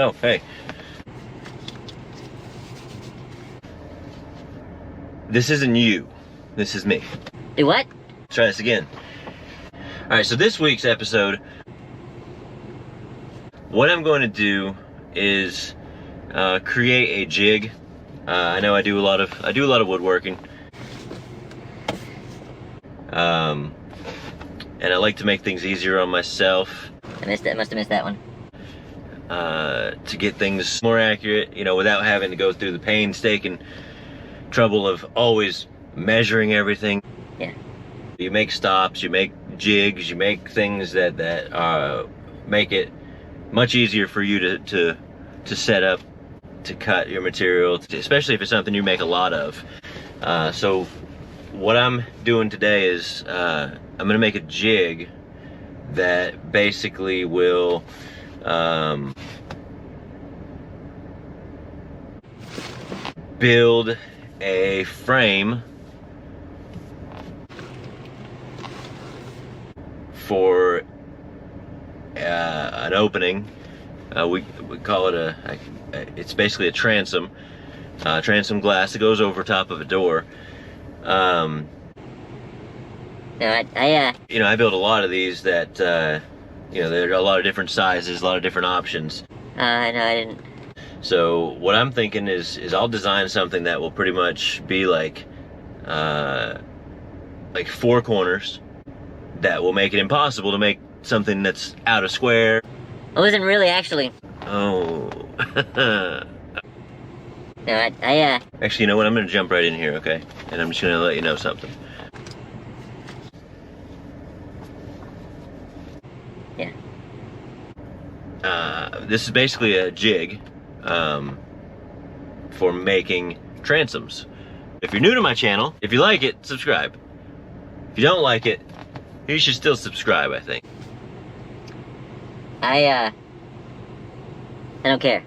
Oh, hey. This isn't you. This is me. Do what? Try this again. Alright, so this week's episode, what I'm going to do is create a jig. I know I do a lot of woodworking. And I like to make things easier on myself. I must have missed that one. To get things more accurate, you know, without having to go through the painstaking trouble of always measuring everything. Yeah. You make stops, you make jigs, you make things that make it much easier for you to set up, to cut your material, especially if it's something you make a lot of. So what I'm doing today is I'm gonna make a jig that basically will build a frame for an opening. We call it it's basically a transom. Transom glass that goes over top of a door. No, You know, I build a lot of these that, you know, there are a lot of different sizes, a lot of different options. no, I didn't. So what I'm thinking is I'll design something that will pretty much be like 4 corners that will make it impossible to make something that's out of square. It wasn't really actually. Oh. No, Actually, you know what? I'm gonna jump right in here, okay? And I'm just gonna let you know something. Yeah. This is basically a jig for making transoms. If you're new to my channel, if you like it, subscribe. If you don't like it, you should still subscribe, I think. I don't care.